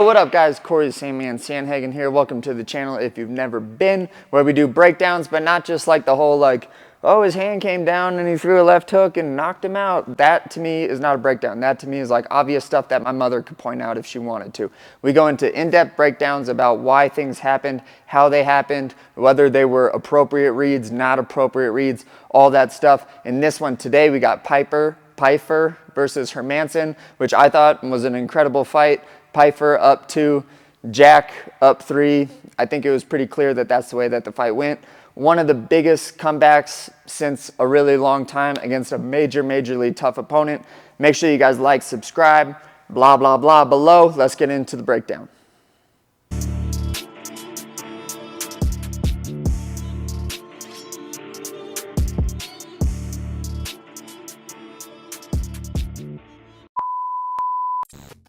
What up guys, Corey the Sandman Sandhagen here. Welcome to the channel if you've never been, where we do breakdowns, but not just like the whole like, oh, his hand came down and he threw a left hook and knocked him out. That to me is not a breakdown. That to me is like obvious stuff that my mother could point out if she wanted to. We go into in-depth breakdowns about why things happened, how they happened, whether they were appropriate reads, not appropriate reads, all that stuff. In this one today, we got Pyfer versus Hermanson, which I thought was an incredible fight. Pyfer up 2, Jack up 3. I think it was pretty clear that that's the way that the fight went. One of the biggest comebacks since a really long time against a majorly tough opponent. Make sure you guys like, subscribe, blah, blah, blah below. Let's get into the breakdown.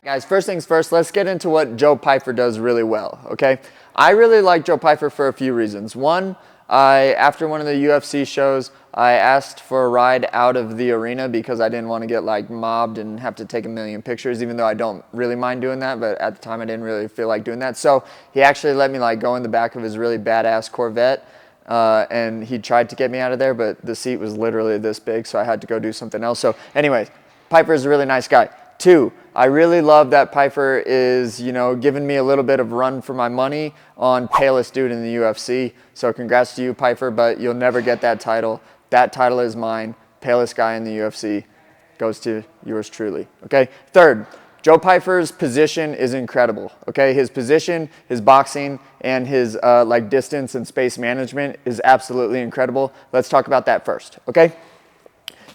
Guys, first things first, let's get into what Joe Pyfer does really well, okay? I really like Joe Pyfer for a few reasons. One, after one of the UFC shows, I asked for a ride out of the arena because I didn't want to get like mobbed and have to take a million pictures, even though I don't really mind doing that, but at the time I didn't really feel like doing that. So he actually let me like go in the back of his really badass Corvette, and he tried to get me out of there, but the seat was literally this big, so I had to go do something else. So anyways, Pyfer is a really nice guy. 2, I really love that Pyfer is, giving me a little bit of run for my money on palest dude in the UFC. So congrats to you, Pyfer, but you'll never get that title. That title is mine. Palest guy in the UFC goes to yours truly, okay? 3rd, Joe Pyfer's position is incredible, okay? His position, his boxing, and his like distance and space management is absolutely incredible. Let's talk about that first, okay?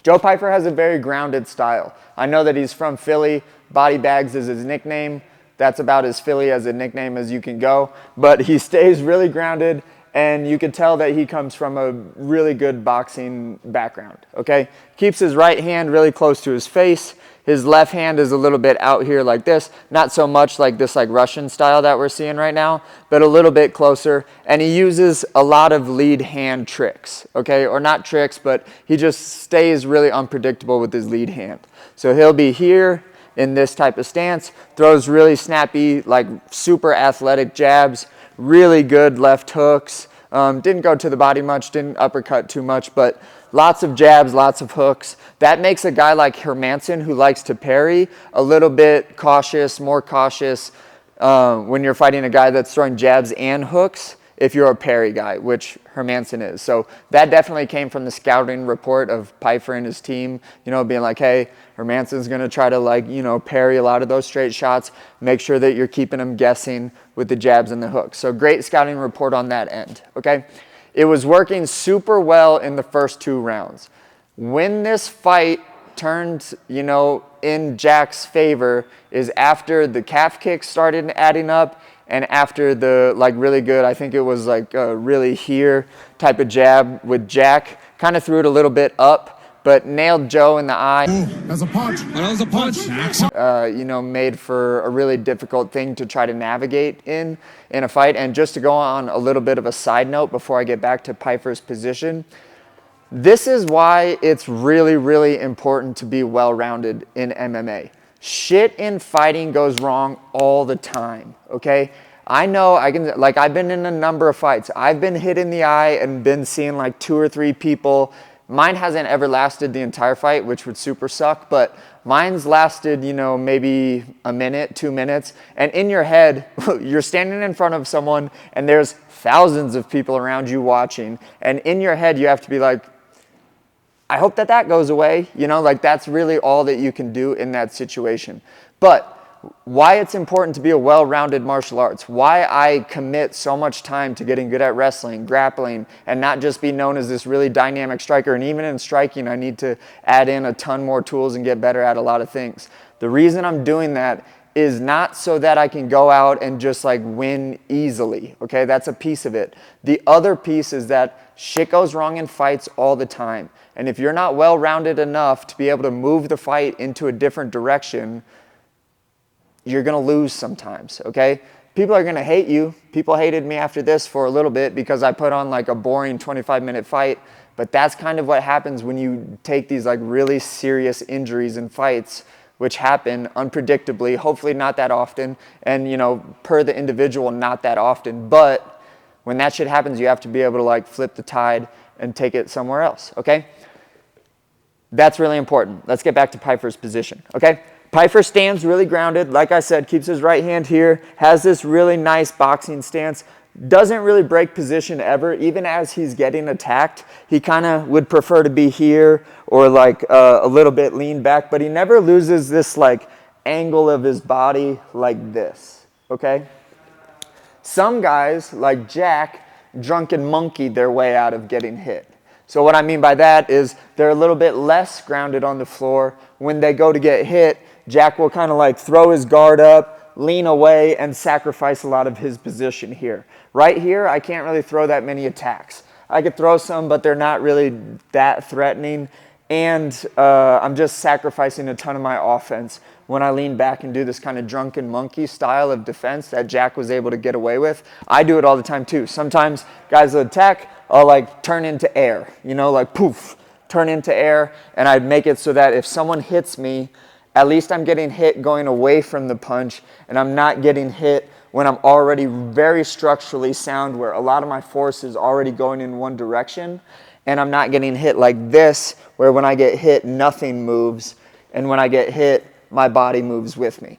Joe Pyfer has a very grounded style. I know that he's from Philly. Body Bags is his nickname. That's about as Philly as a nickname as you can go. But he stays really grounded, and you can tell that he comes from a really good boxing background, okay? Keeps his right hand really close to his face. His left hand is a little bit out here like this. Not so much like this like Russian style that we're seeing right now, but a little bit closer. And he uses a lot of lead hand tricks, okay? Or not tricks, but he just stays really unpredictable with his lead hand. So he'll be here in this type of stance, throws really snappy, like super athletic jabs, really good left hooks. Didn't go to the body much, didn't uppercut too much, but lots of jabs, lots of hooks. That makes a guy like Hermanson, who likes to parry, a little bit cautious, more cautious when you're fighting a guy that's throwing jabs and hooks, if you're a parry guy, which Hermanson is. So that definitely came from the scouting report of Pyfer and his team, being like, hey, Hermanson's going to try to like, parry a lot of those straight shots. Make sure that you're keeping him guessing with the jabs and the hooks. So great scouting report on that end, okay? It was working super well in the first 2 rounds. When this fight turned, in Jack's favor is after the calf kicks started adding up, and after the like really good, I think it was like a really here type of jab with Jack, kind of threw it a little bit up, but nailed Joe in the eye. Ooh, that's a punch. That was a punch. Made for a really difficult thing to try to navigate in a fight. And just to go on a little bit of a side note before I get back to Pyfer's position, this is why it's really important to be well-rounded in MMA. Shit in fighting goes wrong all the time, okay? I know I've been in a number of fights. I've been hit in the eye and been seeing like 2 or 3 people. Mine hasn't ever lasted the entire fight, which would super suck, but mine's lasted, maybe a minute, 2 minutes. And in your head, you're standing in front of someone and there's thousands of people around you watching. And in your head, you have to be like, I hope that goes away. Like that's really all that you can do in that situation. But why it's important to be a well-rounded martial arts, why I commit so much time to getting good at wrestling, grappling, and not just be known as this really dynamic striker. And even in striking, I need to add in a ton more tools and get better at a lot of things. The reason I'm doing that is not so that I can go out and just like win easily, okay? That's a piece of it. The other piece is that shit goes wrong in fights all the time. And if you're not well-rounded enough to be able to move the fight into a different direction, you're gonna lose sometimes, okay? People are gonna hate you. People hated me after this for a little bit because I put on like a boring 25-minute fight, but that's kind of what happens when you take these like really serious injuries in fights which happen unpredictably, hopefully not that often, and you know, per the individual, not that often. But when that shit happens, you have to be able to like flip the tide and take it somewhere else, okay? That's really important. Let's get back to Pyfer's position, okay? Pyfer stands really grounded. Like I said, keeps his right hand here, has this really nice boxing stance, doesn't really break position ever. Even as he's getting attacked, he kind of would prefer to be here or like a little bit lean back, but he never loses this like angle of his body like this, okay? Some guys, like Jack, drunken monkey their way out of getting hit. So what I mean by that is they're a little bit less grounded on the floor. When they go to get hit, Jack will kind of like throw his guard up, lean away, and sacrifice a lot of his position here. Right here, I can't really throw that many attacks. I could throw some, but they're not really that threatening. And I'm just sacrificing a ton of my offense when I lean back and do this kind of drunken monkey style of defense that Jack was able to get away with. I do it all the time too. Sometimes guys will attack, I'll like turn into air, you know, like poof, turn into air, and I'd make it so that if someone hits me, at least I'm getting hit going away from the punch, and I'm not getting hit when I'm already very structurally sound, where a lot of my force is already going in one direction, and I'm not getting hit like this, where when I get hit, nothing moves, and when I get hit, my body moves with me.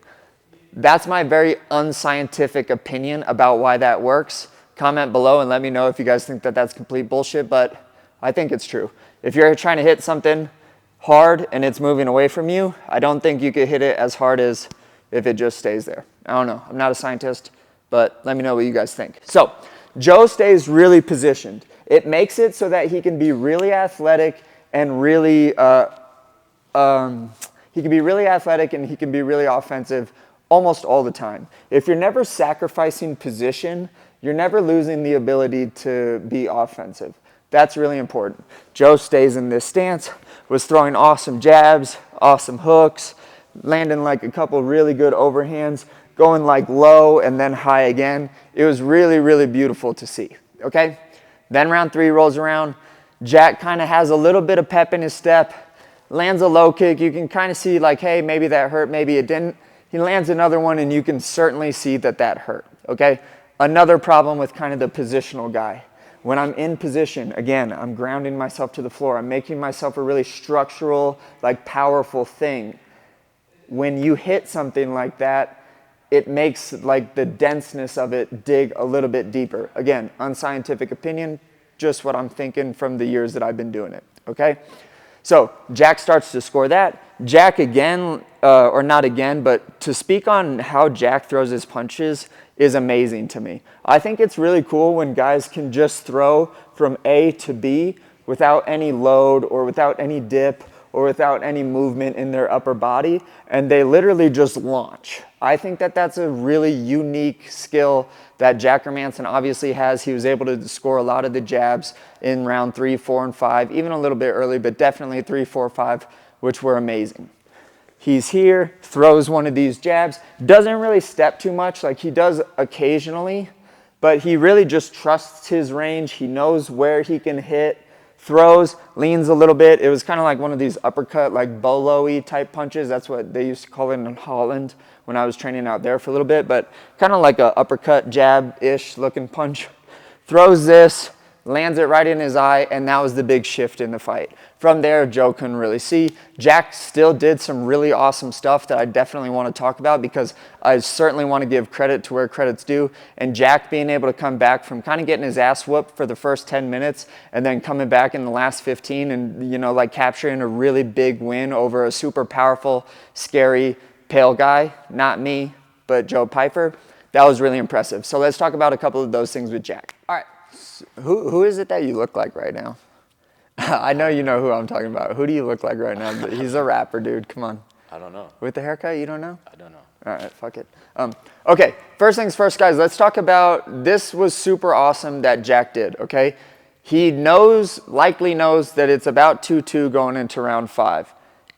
That's my very unscientific opinion about why that works. Comment below and let me know if you guys think that that's complete bullshit, but I think it's true. If you're trying to hit something hard and it's moving away from you, I don't think you could hit it as hard as if it just stays there. I don't know. I'm not a scientist, but let me know what you guys think. So Joe stays really positioned. It makes it so that he can be really athletic and really he can be really athletic and he can be really offensive almost all the time. If you're never sacrificing position, you're never losing the ability to be offensive. That's really important. Joe stays in this stance, was throwing awesome jabs, awesome hooks, landing like a couple really good overhands, going like low and then high again. It was really, really beautiful to see, okay? Then round 3 rolls around. Jack kind of has a little bit of pep in his step, lands a low kick. You can kind of see like, hey, maybe that hurt, maybe it didn't. He lands another one and you can certainly see that that hurt, okay? Another problem with kind of the positional guy. When I'm in position, again, I'm grounding myself to the floor. I'm making myself a really structural, like powerful thing. When you hit something like that, it makes like the denseness of it dig a little bit deeper. Again, unscientific opinion, just what I'm thinking from the years that I've been doing it, okay? So Jack starts to score that. Jack again, or not again, but to speak on how Jack throws his punches is amazing to me. I think it's really cool when guys can just throw from A to B without any load or without any dip or without any movement in their upper body, and they literally just launch. I think that that's a really unique skill that Jack Hermanson obviously has. He was able to score a lot of the jabs in round 3, 4, and 5, even a little bit early, but definitely 3, 4, 5, which were amazing. He's here, throws one of these jabs, doesn't really step too much like he does occasionally, but he really just trusts his range. He knows where he can hit, throws, leans a little bit. It was kind of like one of these uppercut, like bolo-y type punches. That's what they used to call it in Holland when I was training out there for a little bit, but kind of like a uppercut jab-ish looking punch. Throws this, lands it right in his eye, and that was the big shift in the fight. From there, Joe couldn't really see. Jack still did some really awesome stuff that I definitely want to talk about because I certainly want to give credit to where credit's due. And Jack being able to come back from kind of getting his ass whooped for the first 10 minutes and then coming back in the last 15 and, you know, like capturing a really big win over a super powerful, scary, pale guy. Not me, but Joe Pyfer. That was really impressive. So let's talk about a couple of those things with Jack. All right. Who is it that you look like right now? I know you know who I'm talking about. Who do you look like right now? He's a rapper, dude. Come on. I don't know. With the haircut, you don't know? I don't know. All right, fuck it. Okay, first things first, guys. Let's talk about this was super awesome that Jack did, okay? He likely knows that it's about 2-2 going into round 5.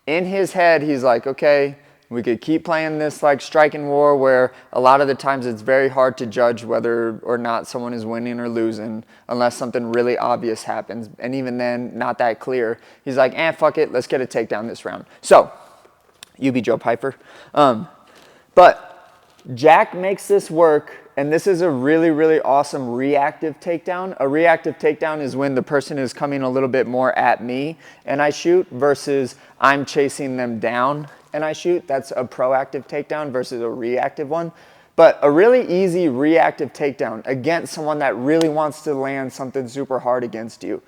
In his head, he's like, okay, we could keep playing this like striking war where a lot of the times it's very hard to judge whether or not someone is winning or losing unless something really obvious happens. And even then, not that clear. He's like, fuck it, let's get a takedown this round. So You be Joe Pyfer. But Jack makes this work, and this is a really, really awesome reactive takedown. A reactive takedown is when the person is coming a little bit more at me and I shoot versus I'm chasing them down and I shoot. That's a proactive takedown versus a reactive one. But a really easy reactive takedown against someone that really wants to land something super hard against you.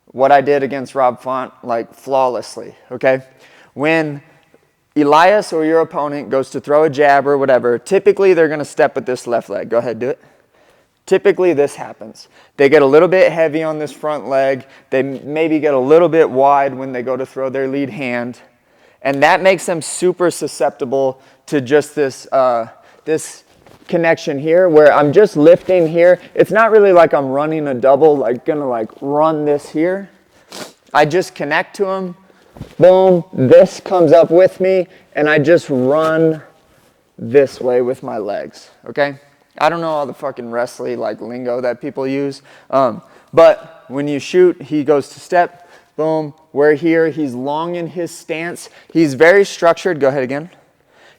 What I did against Rob Font, like flawlessly, okay? When Elias or your opponent goes to throw a jab or whatever, typically they're gonna step with this left leg. Go ahead, do it. Typically this happens. They get a little bit heavy on this front leg. They maybe get a little bit wide when they go to throw their lead hand. And that makes them super susceptible to just this, this connection here where I'm just lifting here. It's not really like I'm running a double, like gonna like run this here. I just connect to them. Boom, this comes up with me, and I just run this way with my legs, okay? I don't know all the fucking wrestling like lingo that people use, but when you shoot, he goes to step, boom, we're here, he's long in his stance, he's very structured, go ahead again.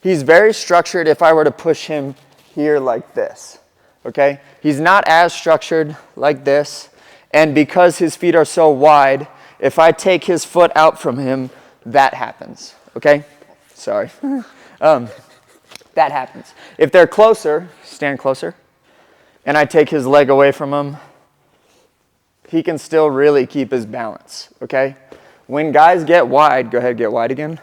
He's very structured if I were to push him here like this, okay? He's not as structured like this, and because his feet are so wide, if I take his foot out from him, that happens, okay? Sorry. That happens. If they're closer, stand closer, and I take his leg away from him, he can still really keep his balance, okay? When guys get wide, go ahead, get wide again,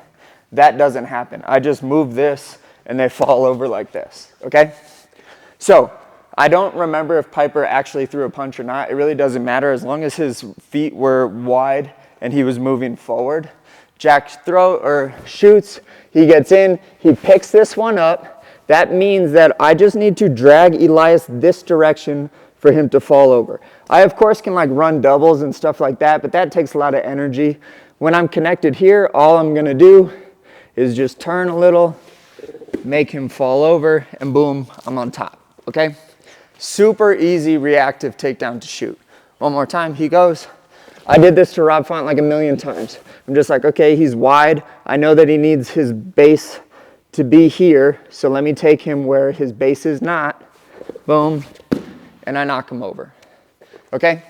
that doesn't happen. I just move this, and they fall over like this, okay? So, I don't remember if Pyfer actually threw a punch or not. It really doesn't matter as long as his feet were wide and he was moving forward. Jack shoots, he gets in, he picks this one up. That means that I just need to drag Elias this direction for him to fall over. I of course can like run doubles and stuff like that, but that takes a lot of energy. When I'm connected here, all I'm gonna do is just turn a little, make him fall over, and boom, I'm on top, okay? Super easy reactive takedown to shoot. One more time, he goes. I did this to Rob Font like a million times. I'm just like, okay, he's wide. I know that he needs his base to be here, so let me take him where his base is not. Boom, and I knock him over, okay?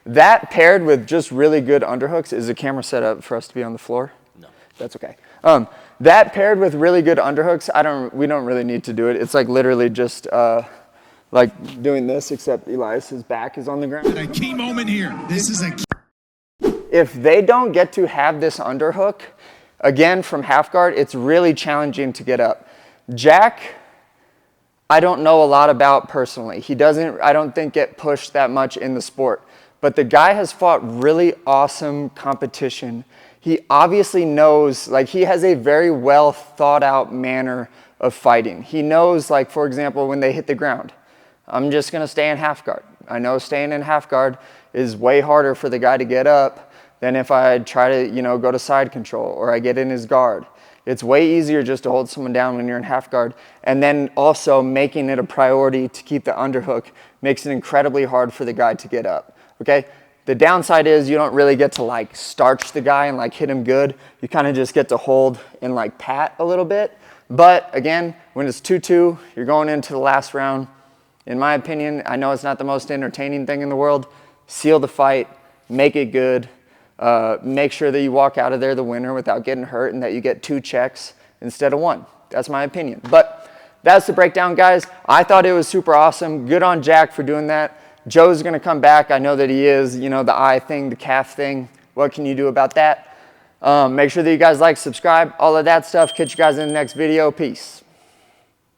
That paired with just really good underhooks, is the camera set up for us to be on the floor? No. That's okay. That paired with really good underhooks, we don't really need to do it. It's like literally just, like doing this, except Elias's back is on the ground. A key moment here. This is a key. If they don't get to have this underhook, again from half guard, it's really challenging to get up. Jack, I don't know a lot about personally. He doesn't, I don't think, get pushed that much in the sport. But the guy has fought really awesome competition. He obviously knows, like he has a very well thought out manner of fighting. He knows, like for example, when they hit the ground, I'm just gonna stay in half guard. I know staying in half guard is way harder for the guy to get up than if I try to, go to side control or I get in his guard. It's way easier just to hold someone down when you're in half guard. And then also making it a priority to keep the underhook makes it incredibly hard for the guy to get up, okay? The downside is you don't really get to like starch the guy and like hit him good. You kind of just get to hold and like pat a little bit. But again, when it's 2-2, you're going into the last round. In my opinion, I know it's not the most entertaining thing in the world. Seal the fight, make it good. Make sure that you walk out of there the winner without getting hurt and that you get 2 checks instead of 1. That's my opinion. But that's the breakdown, guys. I thought it was super awesome. Good on Jack for doing that. Joe's going to come back. I know that he is. The eye thing, the calf thing. What can you do about that? Make sure that you guys like, subscribe, all of that stuff. Catch you guys in the next video. Peace.